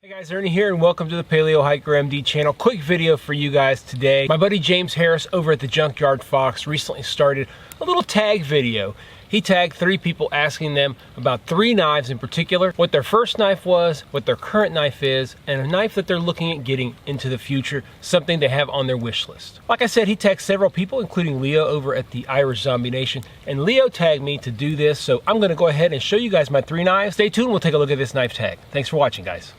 Hey guys, Ernie here and welcome to the Paleo Hiker MD channel. Quick video for you guys today. My buddy James Harris over at the Junkyard Fox recently started a little tag video. He tagged 3 people asking them about 3 knives in particular, what their first knife was, what their current knife is, and a knife that they're looking at getting into the future, something they have on their wish list. Like I said, he tagged several people, including Leo over at the Irish Zombie Nation, and Leo tagged me to do this, so I'm gonna go ahead and show you guys my 3 knives. Stay tuned, we'll take a look at this knife tag. Thanks for watching, guys.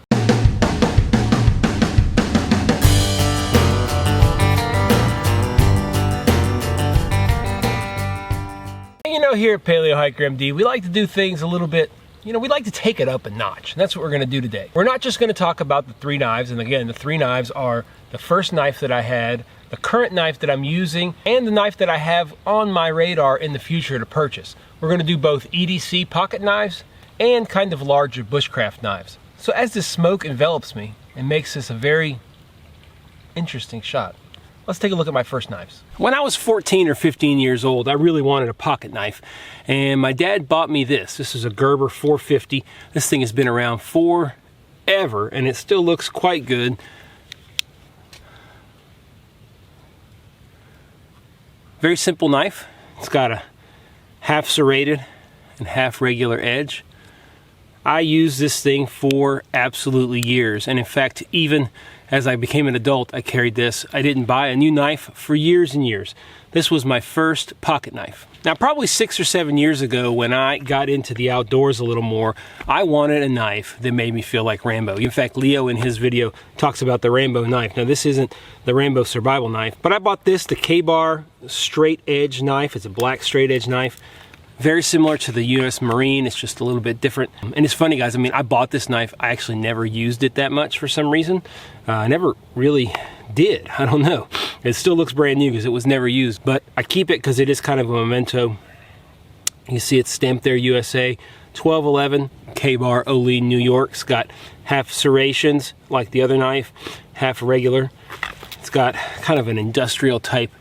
You know, here at Paleo Hiker MD, we like to do things a little bit, we like to take it up a notch. And that's what we're gonna do today. We're not just gonna talk about the 3 knives, and again, the 3 knives are the first knife that I had, the current knife that I'm using, and the knife that I have on my radar in the future to purchase. We're gonna do both EDC pocket knives and kind of larger bushcraft knives. So as this smoke envelops me, it makes this a very interesting shot. Let's take a look at my first knives. When I was 14 or 15 years old, I really wanted a pocket knife, and my dad bought me this. This is a Gerber 450. This thing has been around forever, and it still looks quite good. Very simple knife. It's got a half serrated and half regular edge. I used this thing for absolutely years, and in fact, even as I became an adult, I carried this. I didn't buy a new knife for years and years. This was my first pocket knife. Now, probably 6 or 7 years ago, when I got into the outdoors a little more, I wanted a knife that made me feel like Rambo. In fact, Leo in his video talks about the Rambo knife. Now, this isn't the Rambo survival knife, but I bought this, the K-Bar straight edge knife. It's a black straight edge knife. Very similar to the US Marine, it's just a little bit different. And it's funny, guys, I mean, I bought this knife, I actually never used it that much for some reason. I never really did, I don't know. It still looks brand new because it was never used, but I keep it because it is kind of a memento. You see it's stamped there, USA, 1211, K-Bar, Olean, New York. It's got half serrations, like the other knife, half regular. It's got kind of an industrial type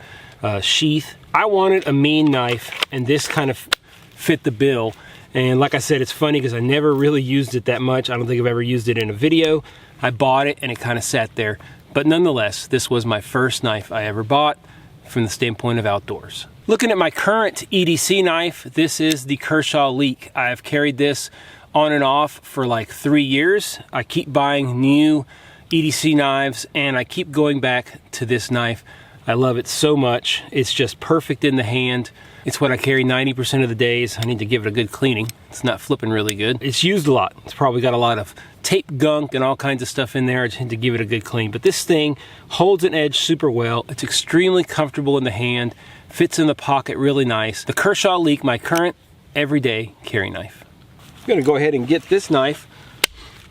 sheath. I wanted a mean knife, and this kind of fit the bill. And like I said, it's funny because I never really used it that much. I don't think I've ever used it in a video. I bought it and it kind of sat there. But nonetheless, this was my first knife I ever bought from the standpoint of outdoors. Looking at my current EDC knife, this is the Kershaw Leek. I've carried this on and off for like 3 years. I keep buying new EDC knives and I keep going back to this knife. I love it so much. It's just perfect in the hand. It's what I carry 90% of the days. I need to give it a good cleaning. It's not flipping really good. It's used a lot. It's probably got a lot of tape gunk and all kinds of stuff in there. I just need to give it a good clean. But this thing holds an edge super well. It's extremely comfortable in the hand. Fits in the pocket really nice. The Kershaw Leek, my current everyday carry knife. I'm gonna go ahead and get this knife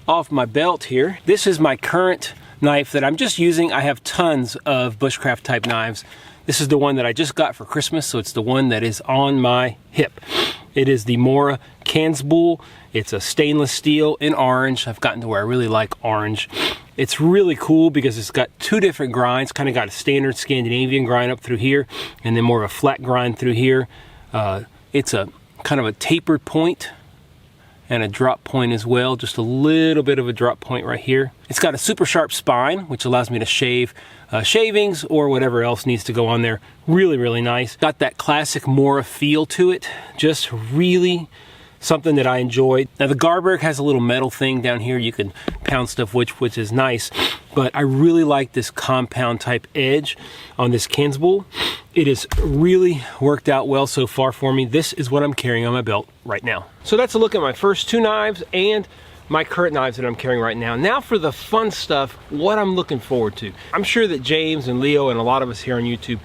off my belt here. This is my current knife that I'm just using. I have tons of bushcraft type knives. This is the one that I just got for Christmas, so it's the one that is on my hip. It is the Mora Cansbull. It's a stainless steel in orange. I've gotten to where I really like orange. It's really cool because it's got 2 different grinds. Kind of got a standard Scandinavian grind up through here, and then more of a flat grind through here. It's a kind of a tapered point and a drop point as well, just a little bit of a drop point right here. It's got a super sharp spine, which allows me to shave shavings or whatever else needs to go on there. Really, really nice. Got that classic Mora feel to it. Just really something that I enjoyed. Now the Garberg has a little metal thing down here. You can pound stuff, which is nice. But I really like this compound type edge on this Cansbull. It has really worked out well so far for me. This is what I'm carrying on my belt right now. So that's a look at my first 2 knives and my current knives that I'm carrying right now. Now for the fun stuff, what I'm looking forward to. I'm sure that James and Leo and a lot of us here on YouTube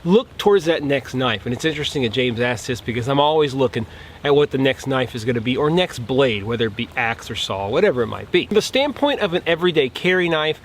look towards that next knife. And it's interesting that James asked this because I'm always looking at what the next knife is gonna be, or next blade, whether it be axe or saw, whatever it might be. From the standpoint of an everyday carry knife,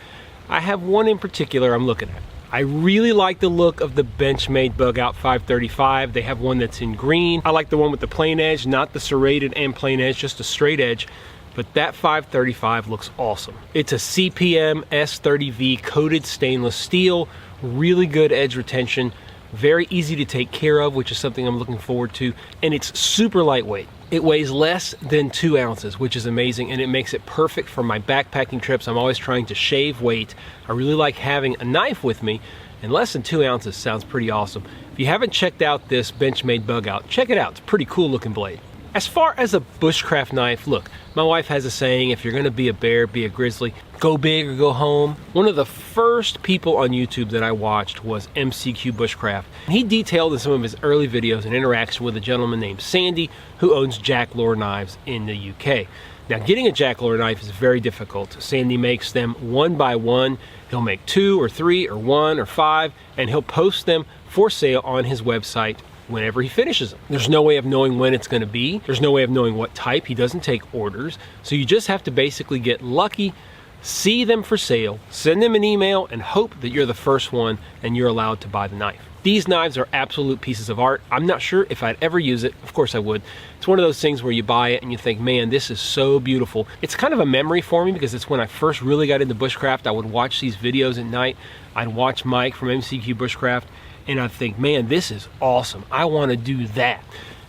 I have one in particular I'm looking at. I really like the look of the Benchmade Bug Out 535. They have one that's in green. I like the one with the plain edge, not the serrated and plain edge, just a straight edge. But that 535 looks awesome. It's a CPM S30V coated stainless steel, really good edge retention, very easy to take care of, which is something I'm looking forward to, and it's super lightweight. It weighs less than 2 ounces, which is amazing, and it makes it perfect for my backpacking trips. I'm always trying to shave weight. I really like having a knife with me, and less than 2 ounces sounds pretty awesome. If you haven't checked out this Benchmade bug out, check it out. It's a pretty cool looking blade. As far as a bushcraft knife, look, my wife has a saying, if you're gonna be a bear, be a grizzly, go big or go home. One of the first people on YouTube that I watched was MCQ Bushcraft. He detailed in some of his early videos an interaction with a gentleman named Sandy who owns Jack Lore knives in the UK. Now, getting a Jack Lore knife is very difficult. Sandy makes them one by one. He'll make 2 or 3 or 1 or 5, and he'll post them for sale on his website whenever he finishes them. There's no way of knowing when it's going to be. There's no way of knowing what type. He doesn't take orders. So you just have to basically get lucky, see them for sale, send them an email, and hope that you're the first one and you're allowed to buy the knife. These knives are absolute pieces of art. I'm not sure if I'd ever use it. Of course I would. It's one of those things where you buy it and you think, man, this is so beautiful. It's kind of a memory for me because it's when I first really got into bushcraft. I would watch these videos at night. I'd watch Mike from MCQ Bushcraft, and I think, man, this is awesome. I want to do that.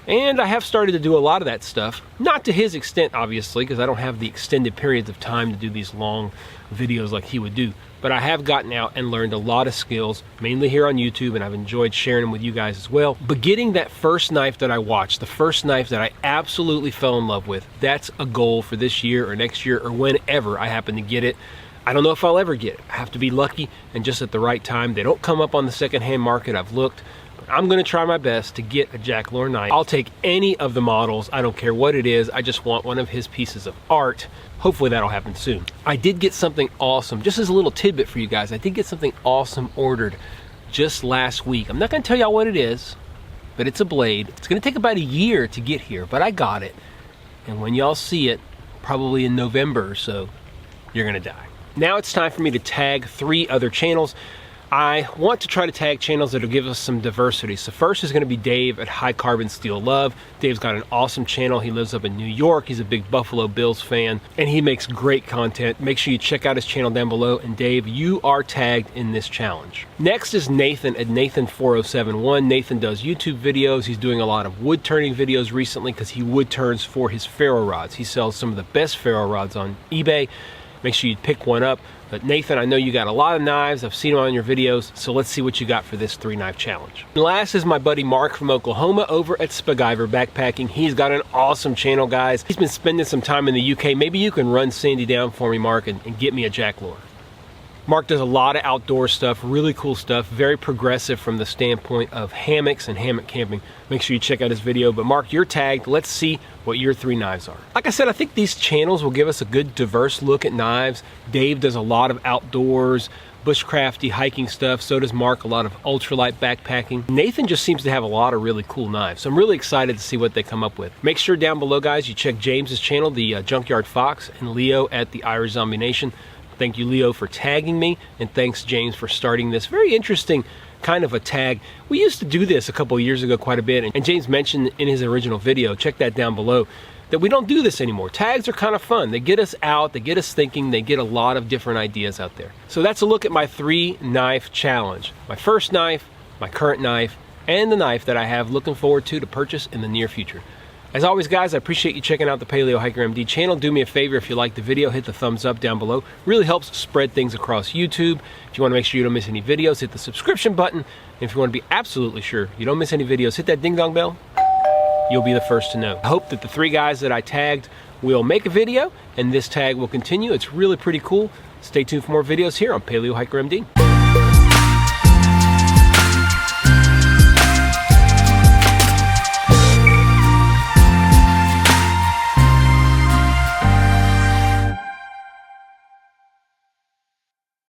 And I have started to do a lot of that stuff. Not to his extent, obviously, because I don't have the extended periods of time to do these long videos like he would do. But I have gotten out and learned a lot of skills, mainly here on YouTube, and I've enjoyed sharing them with you guys as well. But getting that first knife that I watched, the first knife that I absolutely fell in love with, that's a goal for this year or next year or whenever I happen to get it. I don't know if I'll ever get it. I have to be lucky and just at the right time. They don't come up on the secondhand market. I've looked. But I'm going to try my best to get a Jack Lore knife. I'll take any of the models. I don't care what it is. I just want one of his pieces of art. Hopefully that'll happen soon. I did get something awesome. Just as a little tidbit for you guys, I did get something awesome ordered just last week. I'm not going to tell y'all what it is, but it's a blade. It's going to take about a year to get here, but I got it. And when y'all see it, probably in November or so, you're going to die. Now it's time for me to tag 3 other channels. I want to try to tag channels that will give us some diversity. So first is going to be Dave at High Carbon Steel Love. Dave's got an awesome channel. He lives up in New York. He's a big Buffalo Bills fan, and he makes great content. Make sure you check out his channel down below. And Dave, you are tagged in this challenge. Next is Nathan at Nathan4071. Nathan does YouTube videos. He's doing a lot of wood turning videos recently because he wood turns for his ferro rods. He sells some of the best ferro rods on eBay. Make sure you pick one up. But Nathan, I know you got a lot of knives. I've seen them on your videos, so let's see what you got for this 3-knife challenge. And last is my buddy Mark from Oklahoma over at Spaguyver Backpacking. He's got an awesome channel, guys. He's been spending some time in the UK. Maybe you can run Sandy down for me, Mark, and get me a Jack Lore. Mark does a lot of outdoor stuff, really cool stuff, very progressive from the standpoint of hammocks and hammock camping. Make sure you check out his video. But Mark, you're tagged. Let's see what your 3 knives are. Like I said, I think these channels will give us a good diverse look at knives. Dave does a lot of outdoors, bushcrafty hiking stuff. So does Mark, a lot of ultralight backpacking. Nathan just seems to have a lot of really cool knives. So I'm really excited to see what they come up with. Make sure down below, guys, you check James's channel, the Junkyard Fox, and Leo at the Irish Zombie Nation. Thank you, Leo, for tagging me, and thanks, James, for starting this very interesting kind of a tag. We used to do this a couple of years ago quite a bit, and James mentioned in his original video, check that down below, that we don't do this anymore. Tags are kind of fun. They get us out, they get us thinking, they get a lot of different ideas out there. So that's a look at my 3-knife challenge. My first knife, my current knife, and the knife that I have looking forward to purchase in the near future. As always, guys, I appreciate you checking out the Paleo Hiker MD channel. Do me a favor, if you like the video, hit the thumbs up down below. Really helps spread things across YouTube. If you want to make sure you don't miss any videos, hit the subscription button. And if you want to be absolutely sure you don't miss any videos, hit that ding dong bell. You'll be the first to know. I hope that the 3 guys that I tagged will make a video, and this tag will continue. It's really pretty cool. Stay tuned for more videos here on Paleo Hiker MD.